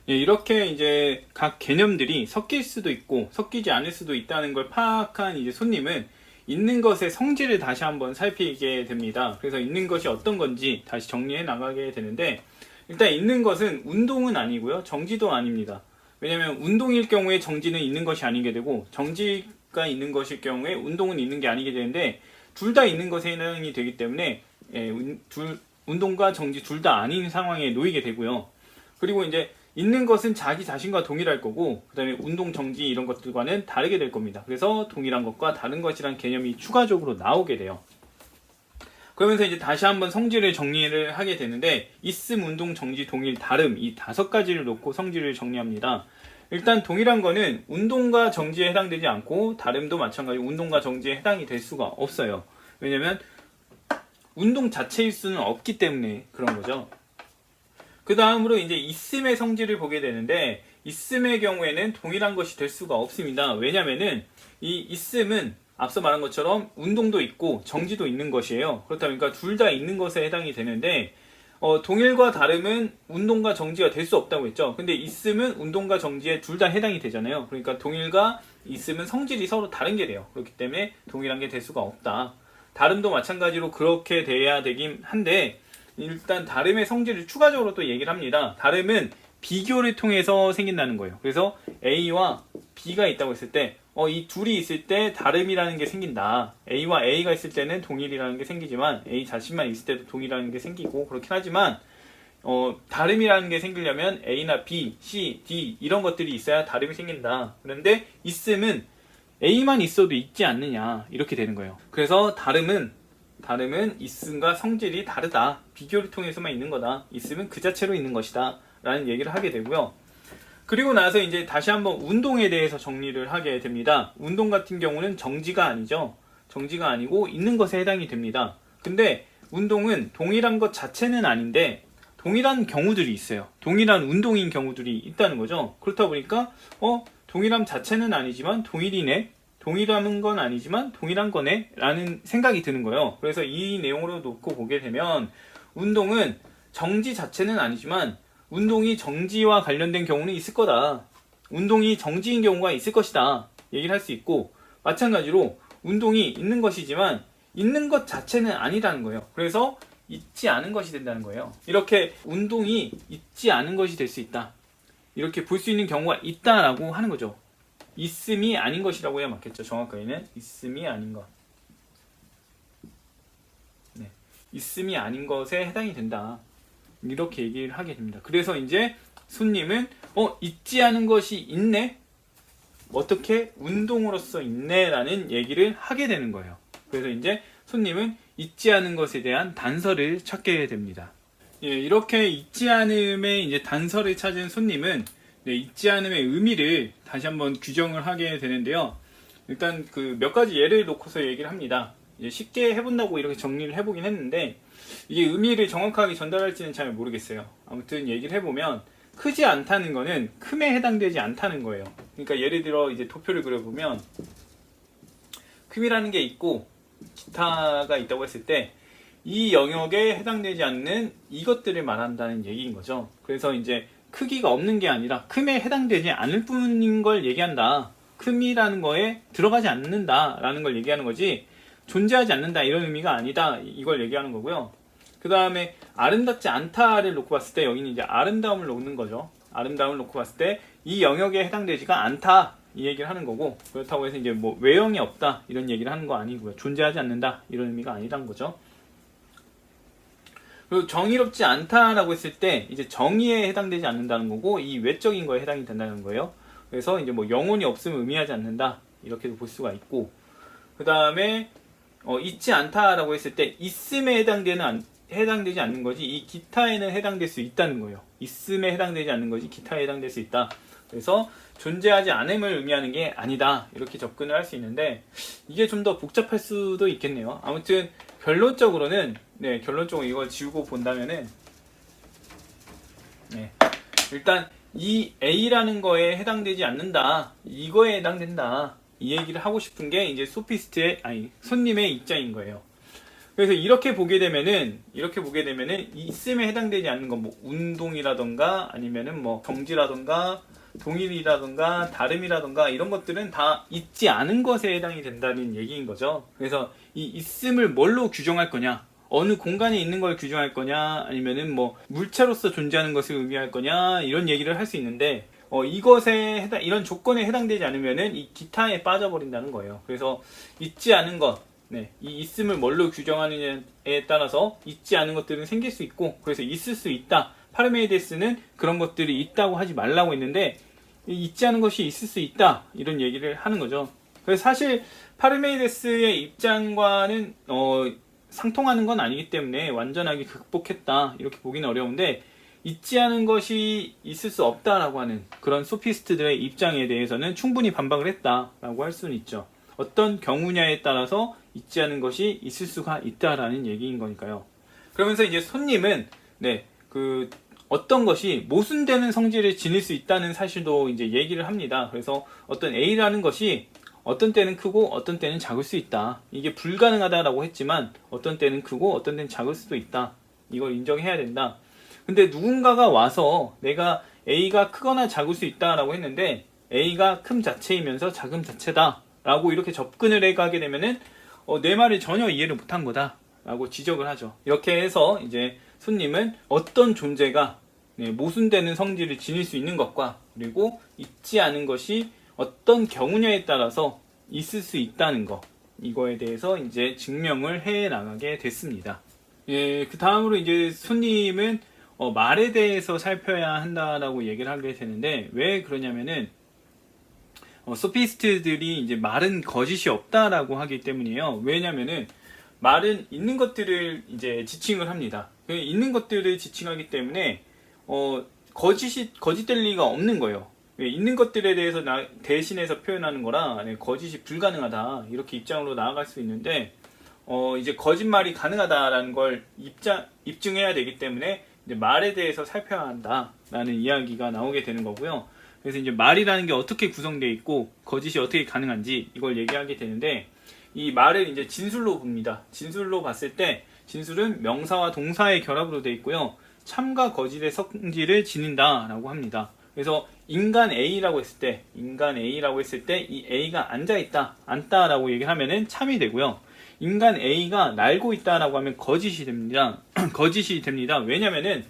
이렇게 이제 각 개념들이 섞일 수도 있고 섞이지 않을 수도 있다는 걸 파악한 이제 손님은 있는 것의 성질을 다시 한번 살피게 됩니다. 그래서 있는 것이 어떤 건지 다시 정리해 나가게 되는데, 일단 있는 것은 운동은 아니고요, 정지도 아닙니다. 왜냐하면 운동일 경우에 정지는 있는 것이 아니게 되고, 정지가 있는 것일 경우에 운동은 있는 게 아니게 되는데, 둘 다 있는 것에 해당이 되기 때문에 운동과 정지 둘 다 아닌 상황에 놓이게 되고요. 그리고 이제 있는 것은 자기 자신과 동일할 거고, 그 다음에 운동, 정지 이런 것들과는 다르게 될 겁니다. 그래서 동일한 것과 다른 것이란 개념이 추가적으로 나오게 돼요. 그러면서 이제 다시 한번 성질을 정리를 하게 되는데, 있음, 운동, 정지, 동일, 다름 이 5가지를 놓고 성질을 정리합니다. 일단 동일한 거는 운동과 정지에 해당되지 않고, 다름도 마찬가지로 운동과 정지에 해당이 될 수가 없어요. 왜냐면 운동 자체일 수는 없기 때문에 그런 거죠. 그 다음으로 이제 있음의 성질을 보게 되는데, 있음의 경우에는 동일한 것이 될 수가 없습니다. 왜냐면은 이 있음은 앞서 말한 것처럼 운동도 있고 정지도 있는 것이에요. 그렇다 보니까 둘 다 있는 것에 해당이 되는데, 동일과 다름은 운동과 정지가 될 수 없다고 했죠. 근데 있음은 운동과 정지에 둘 다 해당이 되잖아요. 그러니까 동일과 있음은 성질이 서로 다른 게 돼요. 그렇기 때문에 동일한 게 될 수가 없다. 다름도 마찬가지로 그렇게 돼야 되긴 한데, 일단 다름의 성질을 추가적으로 또 얘기를 합니다. 다름은 비교를 통해서 생긴다는 거예요. 그래서 A와 B가 있다고 했을 때 이 둘이 있을 때 다름이라는 게 생긴다. A와 A가 있을 때는 동일이라는 게 생기지만 A 자신만 있을 때도 동일이라는 게 생기고 그렇긴 하지만, 다름이라는 게 생기려면 A나 B, C, D 이런 것들이 있어야 다름이 생긴다. 그런데 있음은 A만 있어도 있지 않느냐 이렇게 되는 거예요. 그래서 다름은 있음과 성질이 다르다. 비교를 통해서만 있는 거다. 있음은 그 자체로 있는 것이다. 라는 얘기를 하게 되고요. 그리고 나서 이제 다시 한번 운동에 대해서 정리를 하게 됩니다. 운동 같은 경우는 정지가 아니죠. 정지가 아니고 있는 것에 해당이 됩니다. 근데 운동은 동일한 것 자체는 아닌데 동일한 경우들이 있어요. 동일한 운동인 경우들이 있다는 거죠. 그렇다 보니까 동일함 자체는 아니지만 동일이네. 동일한 건 아니지만 동일한 거네 라는 생각이 드는 거예요. 그래서 이 내용으로 놓고 보게 되면 운동은 정지 자체는 아니지만 운동이 정지와 관련된 경우는 있을 거다. 운동이 정지인 경우가 있을 것이다. 얘기를 할 수 있고, 마찬가지로 운동이 있는 것이지만 있는 것 자체는 아니라는 거예요. 그래서 있지 않은 것이 된다는 거예요. 이렇게 운동이 있지 않은 것이 될 수 있다. 이렇게 볼 수 있는 경우가 있다라고 하는 거죠. 있음이 아닌 것이라고 해야 맞겠죠. 정확하게는 있음이 아닌 것. 네. 있음이 아닌 것에 해당이 된다. 이렇게 얘기를 하게 됩니다. 그래서 이제 손님은 있지 않은 것이 있네? 어떻게? 운동으로서 있네? 라는 얘기를 하게 되는 거예요. 그래서 이제 손님은 있지 않은 것에 대한 단서를 찾게 됩니다. 예, 이렇게 있지 않음의 이제 단서를 찾은 손님은 있지 않음의 의미를 다시 한번 규정을 하게 되는데요. 일단 그 몇 가지 예를 놓고서 얘기를 합니다. 쉽게 해본다고 이렇게 정리를 해보긴 했는데 이게 의미를 정확하게 전달할지는 잘 모르겠어요. 아무튼 얘기를 해보면 크지 않다는 거는 큼에 해당되지 않다는 거예요. 그러니까 예를 들어 이제 도표를 그려보면 큼이라는 게 있고 기타가 있다고 했을 때 이 영역에 해당되지 않는 이것들을 말한다는 얘기인 거죠. 그래서 이제 크기가 없는 게 아니라 큼에 해당되지 않을 뿐인 걸 얘기한다. 큼이라는 거에 들어가지 않는다라는 걸 얘기하는 거지 존재하지 않는다 이런 의미가 아니다 이걸 얘기하는 거고요. 그 다음에 아름답지 않다를 놓고 봤을 때 여기는 이제 아름다움을 놓는 거죠. 아름다움을 놓고 봤을 때 이 영역에 해당되지가 않다 이 얘기를 하는 거고, 그렇다고 해서 이제 뭐 외형이 없다 이런 얘기를 하는 거 아니고요. 존재하지 않는다 이런 의미가 아니란 거죠. 그리고 정의롭지 않다라고 했을 때 이제 정의에 해당되지 않는다는 거고 이 외적인 거에 해당이 된다는 거예요. 그래서 이제 뭐 영혼이 없음을 의미하지 않는다 이렇게도 볼 수가 있고, 그 다음에 있지 않다라고 했을 때 있음에 해당되지 않는 거지 이 기타에는 해당될 수 있다는 거예요. 있음에 해당되지 않는 거지 기타에 해당될 수 있다. 그래서 존재하지 않음을 의미하는 게 아니다 이렇게 접근을 할 수 있는데 이게 좀 더 복잡할 수도 있겠네요. 아무튼 결론적으로는 결론적으로 이걸 지우고 본다면은 일단 이 A라는 거에 해당되지 않는다 이거에 해당된다 이 얘기를 하고 싶은 게 이제 손님의 입장인 거예요. 그래서 이렇게 보게 되면은 있음에 해당되지 않는 건 뭐 운동이라던가 아니면은 뭐 정지라던가 동일이라던가 다름이라던가 이런 것들은 다 있지 않은 것에 해당이 된다는 얘기인 거죠. 그래서 이 있음을 뭘로 규정할 거냐, 어느 공간에 있는 걸 규정할 거냐, 아니면은 뭐 물체로서 존재하는 것을 의미할 거냐 이런 얘기를 할 수 있는데 이런 조건에 해당되지 않으면은 이 기타에 빠져버린다는 거예요. 그래서 있지 않은 것, 이 있음을 뭘로 규정하느냐에 따라서 있지 않은 것들은 생길 수 있고 그래서 있을 수 있다. 파르메이데스는 그런 것들이 있다고 하지 말라고 했는데 있지 않은 것이 있을 수 있다 이런 얘기를 하는 거죠. 그래서 사실 파르메이데스의 입장과는 상통하는 건 아니기 때문에 완전하게 극복했다 이렇게 보기는 어려운데 있지 않은 것이 있을 수 없다라고 하는 그런 소피스트들의 입장에 대해서는 충분히 반박을 했다라고 할 수는 있죠. 어떤 경우냐에 따라서 있지 않은 것이 있을 수가 있다라는 얘기인 거니까요. 그러면서 이제 손님은 어떤 것이 모순되는 성질을 지닐 수 있다는 사실도 이제 얘기를 합니다. 그래서 어떤 A라는 것이 어떤 때는 크고 어떤 때는 작을 수 있다. 이게 불가능하다라고 했지만 어떤 때는 크고 어떤 때는 작을 수도 있다. 이걸 인정해야 된다. 근데 누군가가 와서 내가 A가 크거나 작을 수 있다라고 했는데 A가 큼 자체이면서 작음 자체다 라고 이렇게 접근을 해가게 되면은 내 말을 전혀 이해를 못한 거다 라고 지적을 하죠. 이렇게 해서 이제 손님은 어떤 존재가 모순되는 성질을 지닐 수 있는 것과 그리고 있지 않은 것이 어떤 경우냐에 따라서 있을 수 있다는 것, 이거에 대해서 이제 증명을 해 나가게 됐습니다. 그 다음으로 이제 손님은 말에 대해서 살펴야 한다라고 얘기를 하게 되는데, 왜 그러냐면은 소피스트들이 이제 말은 거짓이 없다라고 하기 때문이에요. 왜냐면은 말은 있는 것들을 이제 지칭을 합니다. 있는 것들을 지칭하기 때문에 거짓될 리가 없는 거예요. 있는 것들에 대해서 대신해서 표현하는 거라 거짓이 불가능하다 이렇게 입장으로 나아갈 수 있는데, 이제 거짓말이 가능하다라는 걸 입증해야 되기 때문에 이제 말에 대해서 살펴야 한다라는 이야기가 나오게 되는 거고요. 그래서 이제 말이라는 게 어떻게 구성되어 있고 거짓이 어떻게 가능한지 이걸 얘기하게 되는데, 이 말을 이제 진술로 봅니다. 진술로 봤을 때 진술은 명사와 동사의 결합으로 되어 있고요. 참과 거짓의 성질을 지닌다라고 합니다. 그래서 인간 A라고 했을 때 이 A가 앉아있다, 앉다라고 얘기하면은 참이 되고요. 인간 A가 날고 있다라고 하면 거짓이 됩니다. 거짓이 됩니다. 왜냐면은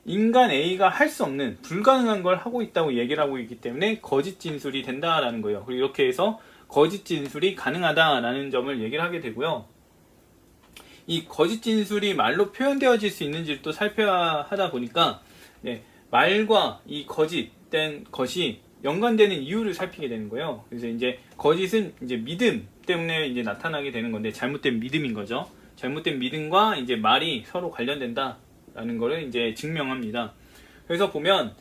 인간 A가 할 수 없는 불가능한 걸 하고 있다고 얘기를 하고 있기 때문에 거짓 진술이 된다라는 거예요. 그리고 이렇게 해서 거짓 진술이 가능하다라는 점을 얘기를 하게 되고요. 이 거짓 진술이 말로 표현되어질 수 있는지를 또 살펴야 하다 보니까 말과 이 거짓된 것이 연관되는 이유를 살피게 되는 거예요. 그래서 이제 거짓은 이제 믿음 때문에 이제 나타나게 되는 건데, 잘못된 믿음인 거죠. 잘못된 믿음과 이제 말이 서로 관련된다라는 거를 이제 증명합니다. 그래서 보면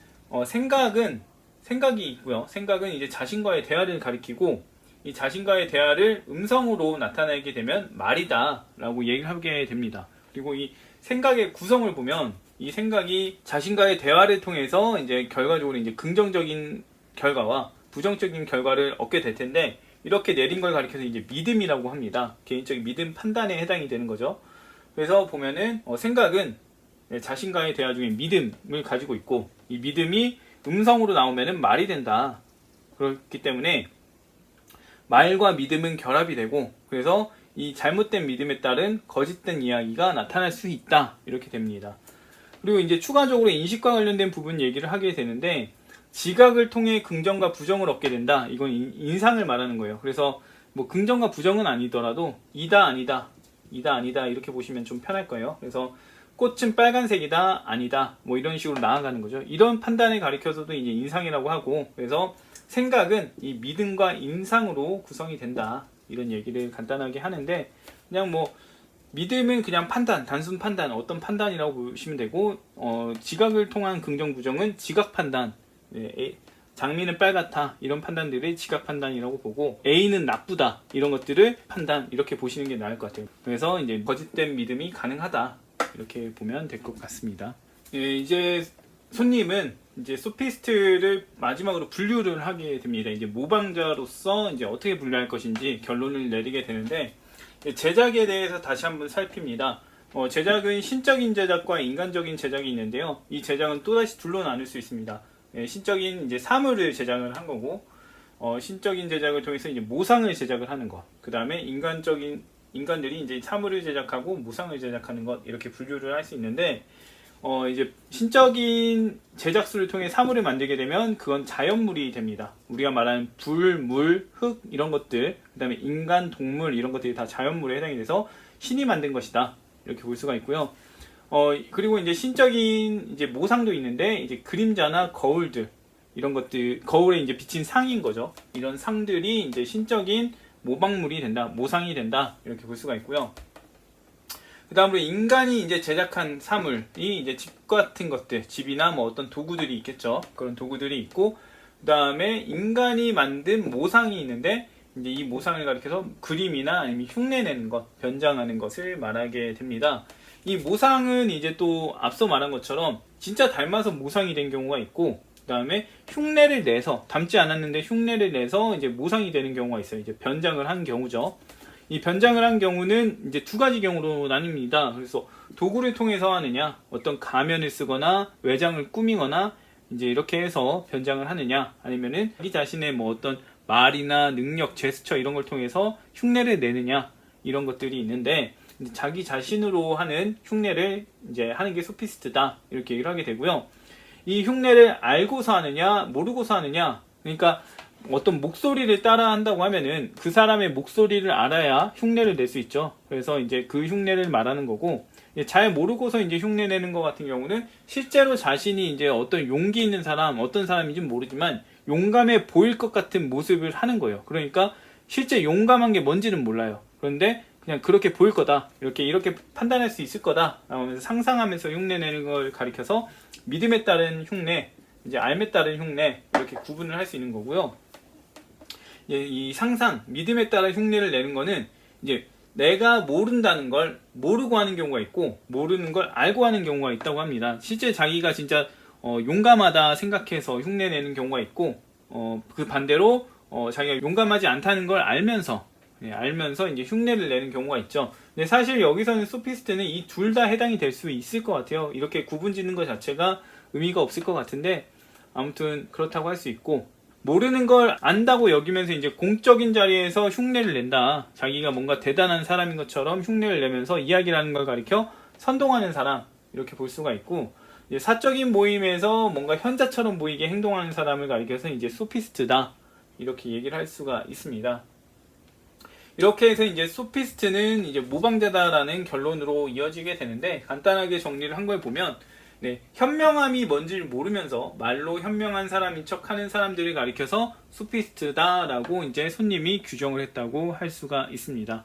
생각이 있고요. 생각은 이제 자신과의 대화를 가리키고, 이 자신과의 대화를 음성으로 나타내게 되면 말이다라고 얘기를 하게 됩니다. 그리고 이 생각의 구성을 보면 이 생각이 자신과의 대화를 통해서 이제 결과적으로 이제 긍정적인 결과와 부정적인 결과를 얻게 될 텐데, 이렇게 내린 걸 가리켜서 이제 믿음이라고 합니다. 개인적인 믿음 판단에 해당이 되는 거죠. 그래서 보면은 생각은 자신과의 대화 중에 믿음을 가지고 있고, 이 믿음이 음성으로 나오면은 말이 된다. 그렇기 때문에 말과 믿음은 결합이 되고, 그래서 이 잘못된 믿음에 따른 거짓된 이야기가 나타날 수 있다. 이렇게 됩니다. 그리고 이제 추가적으로 인식과 관련된 부분 얘기를 하게 되는데, 지각을 통해 긍정과 부정을 얻게 된다. 이건 인상을 말하는 거예요. 그래서 뭐 긍정과 부정은 아니더라도 이다 아니다 이렇게 보시면 좀 편할 거예요. 그래서 꽃은 빨간색이다 아니다 뭐 이런 식으로 나아가는 거죠. 이런 판단을 가리켜서도 이제 인상이라고 하고, 그래서 생각은 이 믿음과 인상으로 구성이 된다, 이런 얘기를 간단하게 하는데, 그냥 뭐 믿음은 그냥 판단, 단순 판단, 어떤 판단이라고 보시면 되고, 지각을 통한 긍정 부정은 지각 판단, 장미는 빨갛다 이런 판단들을 지각 판단이라고 보고, A는 나쁘다 이런 것들을 판단, 이렇게 보시는 게 나을 것 같아요. 그래서 이제 거짓된 믿음이 가능하다 이렇게 보면 될 것 같습니다. 이제 손님은 이제 소피스트를 마지막으로 분류를 하게 됩니다. 이제 모방자로서 이제 어떻게 분류할 것인지 결론을 내리게 되는데, 제작에 대해서 다시 한번 살핍니다. 제작은 신적인 제작과 인간적인 제작이 있는데요. 이 제작은 또다시 둘로 나눌 수 있습니다. 신적인 이제 사물을 제작을 한 거고, 신적인 제작을 통해서 이제 모상을 제작을 하는 것. 그 다음에 인간들이 이제 사물을 제작하고 모상을 제작하는 것, 이렇게 분류를 할 수 있는데, 이제 신적인 제작술을 통해 사물을 만들게 되면 그건 자연물이 됩니다. 우리가 말하는 불, 물, 흙 이런 것들, 그 다음에 인간, 동물 이런 것들이 다 자연물에 해당이 돼서 신이 만든 것이다, 이렇게 볼 수가 있고요. 그리고 이제 신적인 이제 모상도 있는데, 이제 그림자나 거울들 이런 것들, 거울에 이제 비친 상인 거죠. 이런 상들이 이제 신적인 모방물이 된다, 모상이 된다, 이렇게 볼 수가 있고요. 그 다음으로 인간이 이제 제작한 사물이 이제 집 같은 것들, 집이나 뭐 어떤 도구들이 있겠죠. 그런 도구들이 있고, 그 다음에 인간이 만든 모상이 있는데, 이제 이 모상을 가리켜서 그림이나 아니면 흉내내는 것, 변장하는 것을 말하게 됩니다. 이 모상은 이제 또 앞서 말한 것처럼 진짜 닮아서 모상이 된 경우가 있고, 그 다음에 흉내를 내서, 닮지 않았는데 흉내를 내서 이제 모상이 되는 경우가 있어요. 이제 변장을 한 경우죠. 이 변장을 한 경우는 이제 두 가지 경우로 나뉩니다. 그래서 도구를 통해서 하느냐, 어떤 가면을 쓰거나 외장을 꾸미거나 이제 이렇게 해서 변장을 하느냐, 아니면은 자기 자신의 뭐 어떤 말이나 능력, 제스처 이런 걸 통해서 흉내를 내느냐, 이런 것들이 있는데, 자기 자신으로 하는 흉내를 이제 하는 게 소피스트다, 이렇게 얘기를 하게 되고요. 이 흉내를 알고서 하느냐 모르고서 하느냐, 그러니까 어떤 목소리를 따라 한다고 하면은 그 사람의 목소리를 알아야 흉내를 낼 수 있죠. 그래서 이제 그 흉내를 말하는 거고, 잘 모르고서 이제 흉내 내는 것 같은 경우는 실제로 자신이 이제 어떤 용기 있는 사람, 어떤 사람인지는 모르지만 용감해 보일 것 같은 모습을 하는 거예요. 그러니까 실제 용감한 게 뭔지는 몰라요. 그런데 그냥 그렇게 보일 거다, 이렇게 판단할 수 있을 거다 라고 하면서 상상하면서 흉내 내는 걸 가리켜서 믿음에 따른 흉내, 이제 알에 따른 흉내, 이렇게 구분을 할 수 있는 거고요. 이 상상, 믿음에 따라 흉내를 내는 거는 이제 내가 모른다는 걸 모르고 하는 경우가 있고, 모르는 걸 알고 하는 경우가 있다고 합니다. 실제 자기가 진짜 용감하다 생각해서 흉내 내는 경우가 있고, 그 반대로 자기가 용감하지 않다는 걸 알면서 이제 흉내를 내는 경우가 있죠. 근데 사실 여기서는 소피스트는 이 둘 다 해당이 될 수 있을 것 같아요. 이렇게 구분 짓는 것 자체가 의미가 없을 것 같은데, 아무튼 그렇다고 할 수 있고, 모르는 걸 안다고 여기면서 이제 공적인 자리에서 흉내를 낸다, 자기가 뭔가 대단한 사람인 것처럼 흉내를 내면서 이야기를 하는 걸 가리켜 선동하는 사람, 이렇게 볼 수가 있고, 이제 사적인 모임에서 뭔가 현자처럼 보이게 행동하는 사람을 가리켜서 이제 소피스트다, 이렇게 얘기를 할 수가 있습니다. 이렇게 해서 이제 소피스트는 이제 모방자다라는 결론으로 이어지게 되는데, 간단하게 정리를 한 걸 보면, 현명함이 뭔지를 모르면서 말로 현명한 사람인 척 하는 사람들을 가리켜서 소피스트다라고 이제 손님이 규정을 했다고 할 수가 있습니다.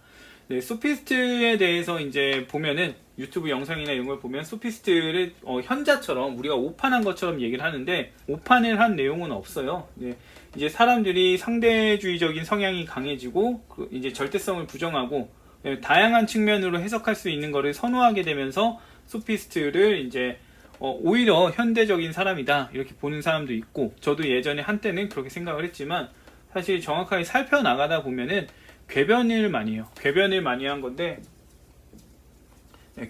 소피스트에 대해서 이제 보면은 유튜브 영상이나 이런 걸 보면 소피스트를 현자처럼 우리가 오판한 것처럼 얘기를 하는데, 오판을 한 내용은 없어요. 이제 사람들이 상대주의적인 성향이 강해지고 이제 절대성을 부정하고 다양한 측면으로 해석할 수 있는 것을 선호하게 되면서 소피스트를 이제 오히려 현대적인 사람이다, 이렇게 보는 사람도 있고, 저도 예전에 한때는 그렇게 생각을 했지만 사실 정확하게 살펴나가다 보면은 궤변을 많이 해요. 궤변을 많이 한 건데,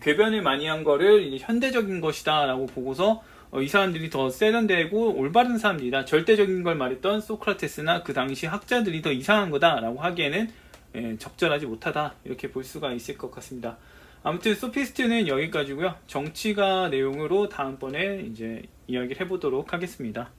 궤변을 많이 한 거를 이제 현대적인 것이다 라고 보고서 이 사람들이 더 세련되고 올바른 사람들이다, 절대적인 걸 말했던 소크라테스나 그 당시 학자들이 더 이상한 거다 라고 하기에는 적절하지 못하다, 이렇게 볼 수가 있을 것 같습니다. 아무튼 소피스트는 여기까지고요. 정치가 내용으로 다음번에 이제 이야기를 해보도록 하겠습니다.